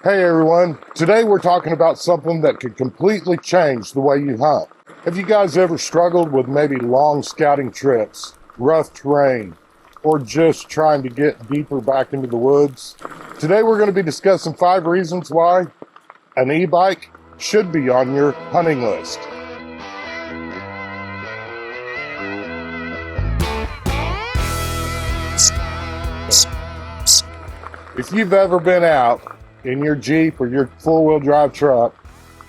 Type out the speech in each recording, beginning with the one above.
Hey everyone, today we're talking about something that could completely change the way you hunt. Have you guys ever struggled with maybe long scouting trips, rough terrain, or just trying to get deeper back into the woods? Today we're going to be discussing 5 reasons why an e-bike should be on your hunting list. If you've ever been out in your Jeep or your four-wheel drive truck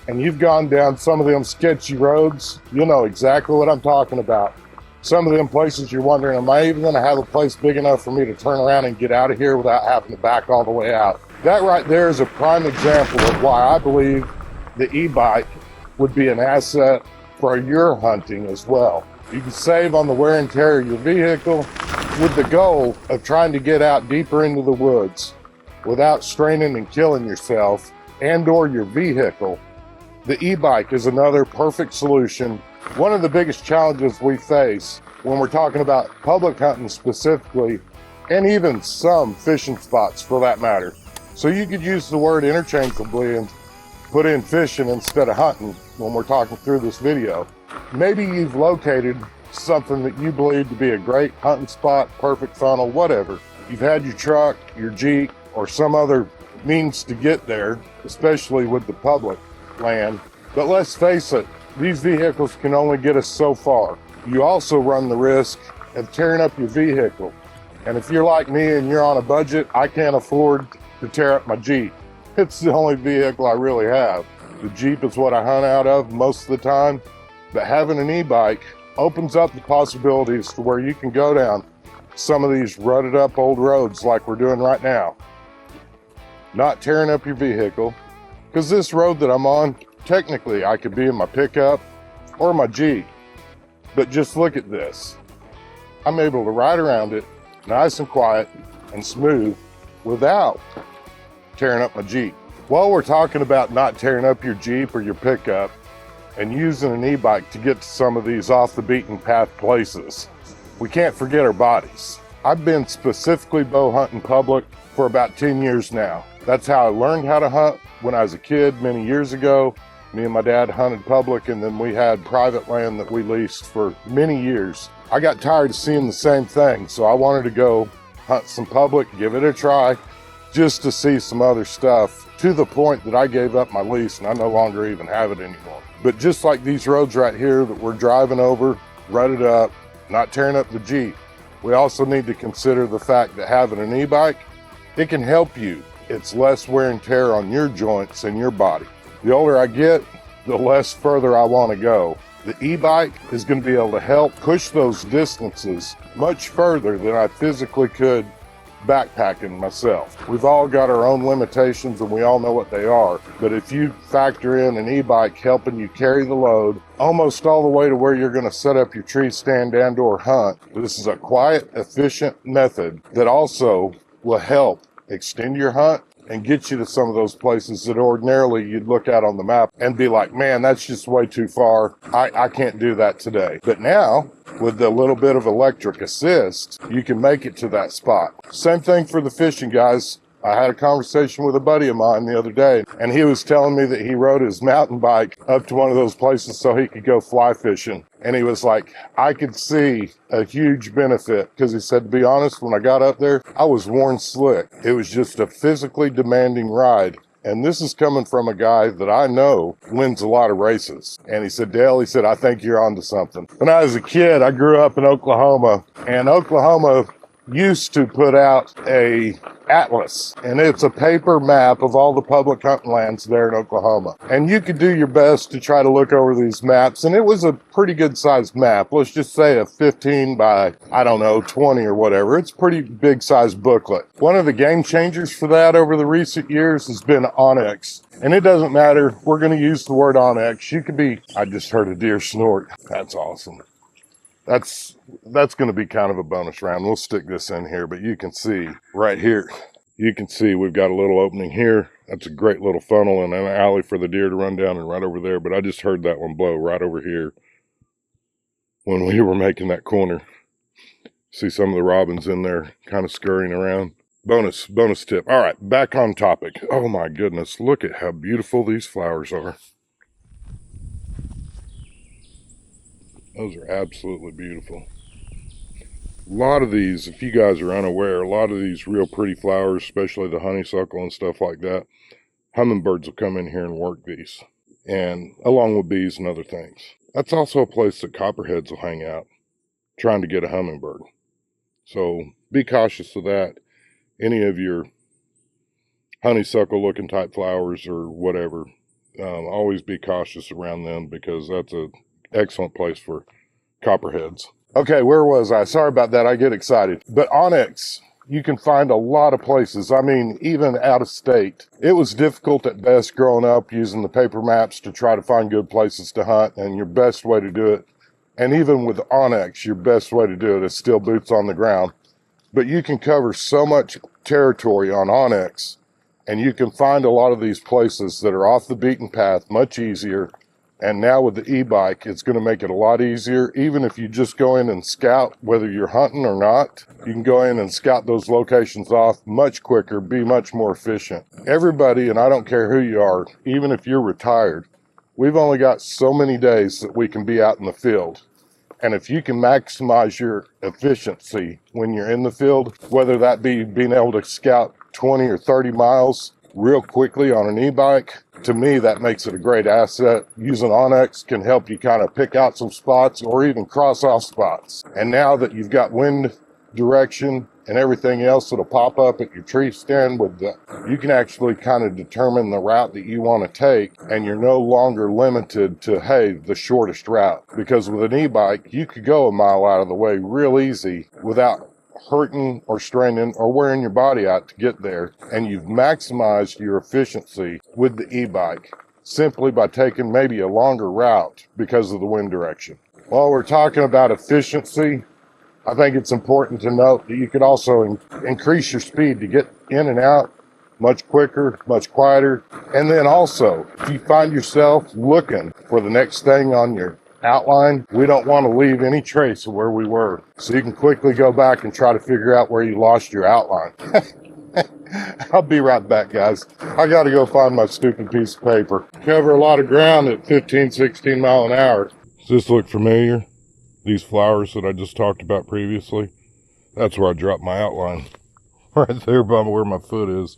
and you've gone down some of them sketchy roads, you'll know exactly what I'm talking about. Some of them places you're wondering, am I even going to have a place big enough for me to turn around and get out of here without having to back all the way out? That right there is a prime example of why I believe the e-bike would be an asset for your hunting as well. You can save on the wear and tear of your vehicle with the goal of trying to get out deeper into the woods without straining and killing yourself and or your vehicle. The e-bike is another perfect solution. One of the biggest challenges we face when we're talking about public hunting specifically, and even some fishing spots for that matter. So you could use the word interchangeably and put in fishing instead of hunting when we're talking through this video. Maybe you've located something that you believe to be a great hunting spot, perfect funnel, whatever. You've had your truck, your Jeep, or some other means to get there, especially with the public land. But let's face it, these vehicles can only get us so far. You also run the risk of tearing up your vehicle. And if you're like me and you're on a budget, I can't afford to tear up my Jeep. It's the only vehicle I really have. The Jeep is what I hunt out of most of the time, but having an e-bike opens up the possibilities to where you can go down some of these rutted up old roads like we're doing right now. Not tearing up your vehicle, because this road that I'm on, technically I could be in my pickup or my Jeep, but just look at this. I'm able to ride around it nice and quiet and smooth without tearing up my Jeep. While we're talking about not tearing up your Jeep or your pickup and using an e-bike to get to some of these off the beaten path places, we can't forget our bodies. I've been specifically bow hunting public for about 10 years now. That's how I learned how to hunt when I was a kid many years ago. Me and my dad hunted public, and then we had private land that we leased for many years. I got tired of seeing the same thing, so I wanted to go hunt some public, give it a try, just to see some other stuff, to the point that I gave up my lease and I no longer even have it anymore. But just like these roads right here that we're driving over, rutted up, not tearing up the Jeep, we also need to consider the fact that having an e-bike, it can help you. It's less wear and tear on your joints and your body. The older I get, the less further I want to go. The e-bike is going to be able to help push those distances much further than I physically could backpacking myself. We've all got our own limitations and we all know what they are. But if you factor in an e-bike helping you carry the load almost all the way to where you're going to set up your tree stand and or hunt, this is a quiet, efficient method that also will help extend your hunt and get you to some of those places that ordinarily you'd look at on the map and be like, man, that's just way too far. I can't do that today. But now, with a little bit of electric assist, you can make it to that spot. Same thing for the fishing, guys. I had a conversation with a buddy of mine the other day, and he was telling me that he rode his mountain bike up to one of those places so he could go fly fishing. And he was like, I could see a huge benefit, because he said, to be honest, when I got up there, I was worn slick. It was just a physically demanding ride. And this is coming from a guy that I know wins a lot of races. And he said, Dale, he said, I think you're onto something. When I was a kid, I grew up in Oklahoma, and Oklahoma used to put out a atlas, and it's a paper map of all the public hunting lands there in Oklahoma. And you could do your best to try to look over these maps, and it was a pretty good sized map. Let's just say a 15 by, 20 or whatever. It's a pretty big sized booklet. One of the game changers for that over the recent years has been Onyx. And it doesn't matter. We're going to use the word Onyx. You could be, I just heard a deer snort. That's awesome. That's going to be kind of a bonus round. We'll stick this in here, but you can see right here, you can see we've got a little opening here. That's a great little funnel and an alley for the deer to run down, and right over there. But I just heard that one blow right over here when we were making that corner. See some of the robins in there kind of scurrying around. Bonus tip. All right, back on topic. Oh my goodness, look at how beautiful these flowers are. Those are absolutely beautiful. A lot of these, if you guys are unaware, a lot of these real pretty flowers, especially the honeysuckle and stuff like that, hummingbirds will come in here and work these, and along with bees and other things. That's also a place that copperheads will hang out, trying to get a hummingbird. So be cautious of that. Any of your honeysuckle looking type flowers or whatever, always be cautious around them, because that's an excellent place for copperheads. Okay, where was I? Sorry about that. I get excited. But onyx, you can find a lot of places. I mean, even out of state. It was difficult at best growing up using the paper maps to try to find good places to hunt, and your best way to do it, and even with onyx, your best way to do it is still boots on the ground. But you can cover so much territory on onyx, and you can find a lot of these places that are off the beaten path much easier. And now with the e-bike, it's going to make it a lot easier. Even if you just go in and scout, whether you're hunting or not, you can go in and scout those locations off much quicker, be much more efficient. Everybody, and I don't care who you are, even if you're retired, we've only got so many days that we can be out in the field. And if you can maximize your efficiency when you're in the field, whether that be being able to scout 20 or 30 miles real quickly on an e-bike, to me, that makes it a great asset. Using onyx can help you kind of pick out some spots or even cross off spots. And now that you've got wind direction and everything else that'll pop up at your tree stand, you can actually kind of determine the route that you want to take, and you're no longer limited to, hey, the shortest route. Because with an e-bike, you could go a mile out of the way real easy without hurting or straining or wearing your body out to get there. And you've maximized your efficiency with the e-bike simply by taking maybe a longer route because of the wind direction. While we're talking about efficiency, I think it's important to note that you could also increase your speed to get in and out much quicker, much quieter. And then also, if you find yourself looking for the next thing on your outline, we don't want to leave any trace of where we were. So you can quickly go back and try to figure out where you lost your outline. I'll be right back, guys. I got to go find my stupid piece of paper. Cover a lot of ground at 15, 16 mile an hour. Does this look familiar? These flowers that I just talked about previously? That's where I dropped my outline. Right there by where my foot is.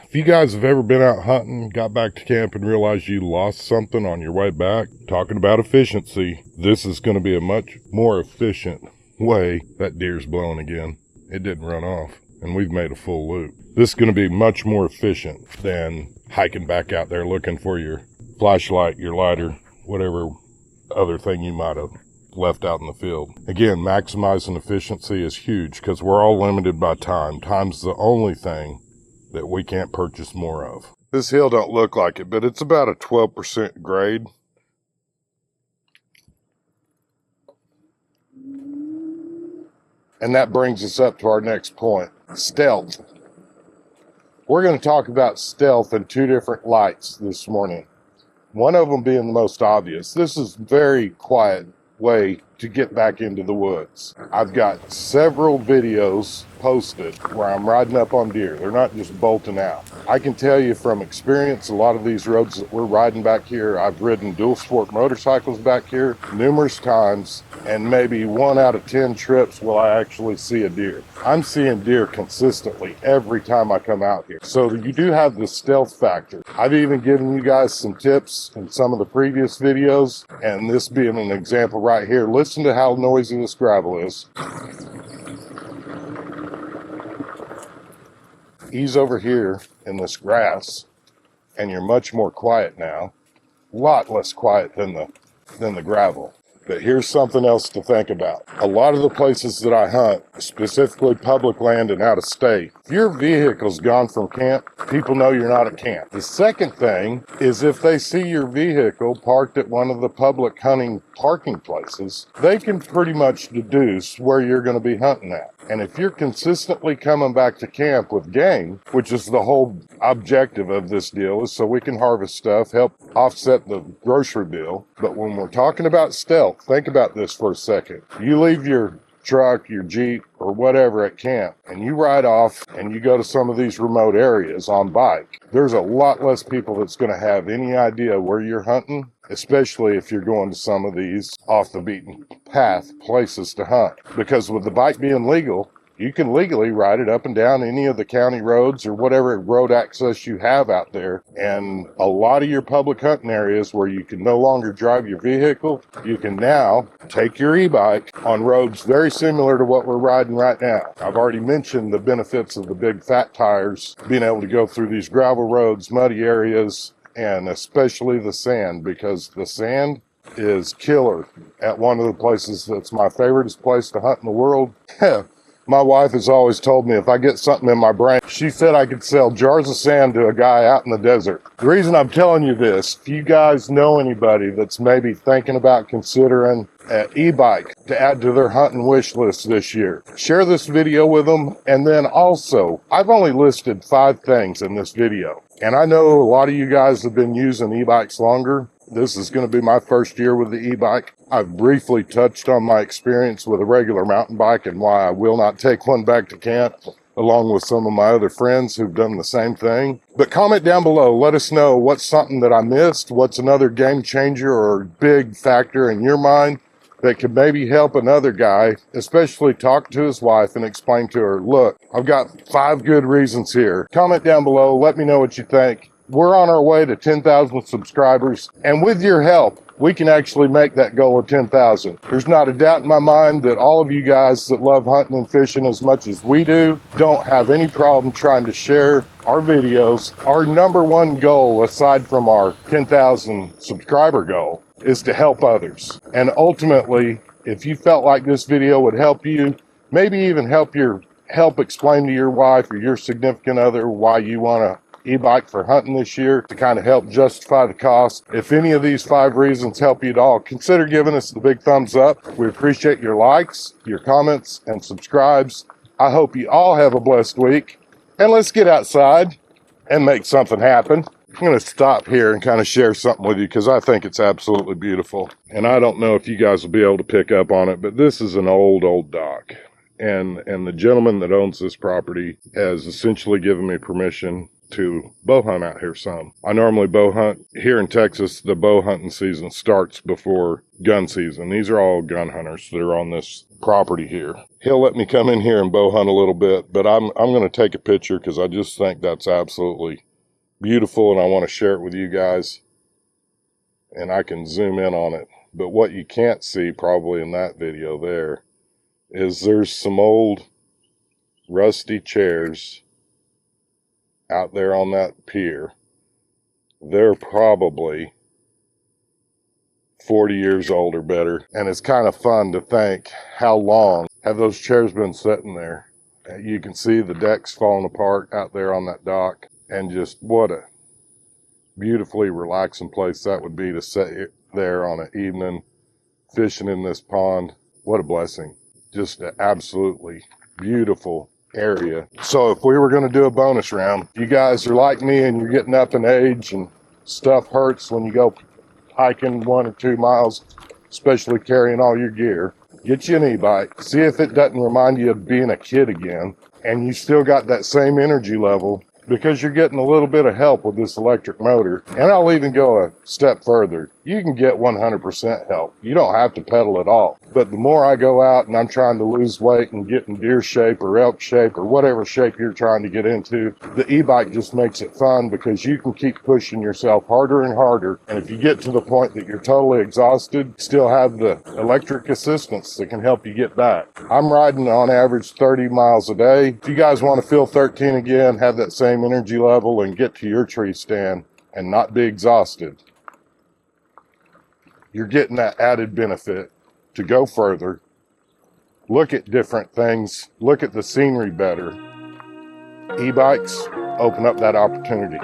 If you guys have ever been out hunting, got back to camp and realized you lost something on your way back, talking about efficiency, this is going to be a much more efficient way. That deer's blowing again. It didn't run off, and we've made a full loop. This is going to be much more efficient than hiking back out there looking for your flashlight, your lighter, whatever other thing you might have left out in the field. Again, maximizing efficiency is huge because we're all limited by time. Time's the only thing that we can't purchase more of. This hill don't look like it, but it's about a 12% grade. And that brings us up to our next point, stealth. We're going to talk about stealth in two different lights this morning. One of them being the most obvious. This is very quiet way to get back into the woods. I've got several videos posted where I'm riding up on deer. They're not just bolting out. I can tell you from experience, a lot of these roads that we're riding back here, I've ridden dual sport motorcycles back here numerous times, and maybe 1 out of 10 trips will I actually see a deer. I'm seeing deer consistently every time I come out here. So you do have the stealth factor. I've even given you guys some tips in some of the previous videos, and this being an example right here. Listen to how noisy this gravel is. Ease over here in this grass, and you're much more quiet now. A lot less quiet than the gravel. But here's something else to think about. A lot of the places that I hunt, specifically public land and out of state, if your vehicle's gone from camp, people know you're not at camp. The second thing is if they see your vehicle parked at one of the public hunting parking places, they can pretty much deduce where you're going to be hunting at. And if you're consistently coming back to camp with game, which is the whole objective of this deal, is so we can harvest stuff, help offset the grocery bill. But when we're talking about stealth, think about this for a second. You leave your truck, your Jeep, or whatever at camp, and you ride off and you go to some of these remote areas on bike, there's a lot less people that's going to have any idea where you're hunting, especially if you're going to some of these off the beaten path places to hunt. Because with the bike being legal, you can legally ride it up and down any of the county roads or whatever road access you have out there. And a lot of your public hunting areas where you can no longer drive your vehicle, you can now take your e-bike on roads very similar to what we're riding right now. I've already mentioned the benefits of the big fat tires, being able to go through these gravel roads, muddy areas, and especially the sand, because the sand is killer at one of the places that's my favorite place to hunt in the world. My wife has always told me if I get something in my brain, she said I could sell jars of sand to a guy out in the desert. The reason I'm telling you this, if you guys know anybody that's maybe thinking about considering an e-bike to add to their hunting wish list this year, share this video with them. And then also, I've only listed 5 things in this video. And I know a lot of you guys have been using e-bikes longer. This is going to be my first year with the e-bike. I've briefly touched on my experience with a regular mountain bike and why I will not take one back to camp, along with some of my other friends who've done the same thing. But comment down below. Let us know what's something that I missed, what's another game changer or big factor in your mind that could maybe help another guy, especially talk to his wife and explain to her, look, I've got 5 good reasons here. Comment down below. Let me know what you think. We're on our way to 10,000 subscribers, and with your help, we can actually make that goal of 10,000. There's not a doubt in my mind that all of you guys that love hunting and fishing as much as we do don't have any problem trying to share our videos. Our number one goal, aside from our 10,000 subscriber goal, is to help others. And ultimately, if you felt like this video would help you, maybe even help explain to your wife or your significant other why you want to e-bike for hunting this year to kind of help justify the cost. If any of these 5 reasons help you at all, consider giving us the big thumbs up. We appreciate your likes, your comments, and subscribes. I hope you all have a blessed week, and let's get outside and make something happen. I'm going to stop here and kind of share something with you because I think it's absolutely beautiful. And I don't know if you guys will be able to pick up on it, but this is an old dock. And the gentleman that owns this property has essentially given me permission to bow hunt out here some. I normally bow hunt here in Texas. The bow hunting season starts before gun season. These are all gun hunters that are on this property here. He'll let me come in here and bow hunt a little bit, but I'm going to take a picture because I just think that's absolutely beautiful and I want to share it with you guys. And I can zoom in on it. But what you can't see probably in that video there is there's some old rusty chairs out there on that pier. They're probably 40 years old or better. And it's kind of fun to think how long have those chairs been sitting there. You can see the decks falling apart out there on that dock. And just what a beautifully relaxing place that would be to sit there on an evening fishing in this pond. What a blessing. Just an absolutely beautiful area. So if we were going to do a bonus round, you guys are like me and you're getting up in age and stuff hurts when you go hiking 1 or 2 miles, especially carrying all your gear. Get you an e-bike. See if it doesn't remind you of being a kid again and you still got that same energy level because you're getting a little bit of help with this electric motor. And I'll even go a step further. You can get 100% help. You don't have to pedal at all. But the more I go out and I'm trying to lose weight and get in deer shape or elk shape or whatever shape you're trying to get into, the e-bike just makes it fun because you can keep pushing yourself harder and harder. And if you get to the point that you're totally exhausted, still have the electric assistance that can help you get back. I'm riding on average 30 miles a day. If you guys want to feel 13 again, have that same energy level and get to your tree stand and not be exhausted, you're getting that added benefit to go further, look at different things, look at the scenery better. E-bikes open up that opportunity.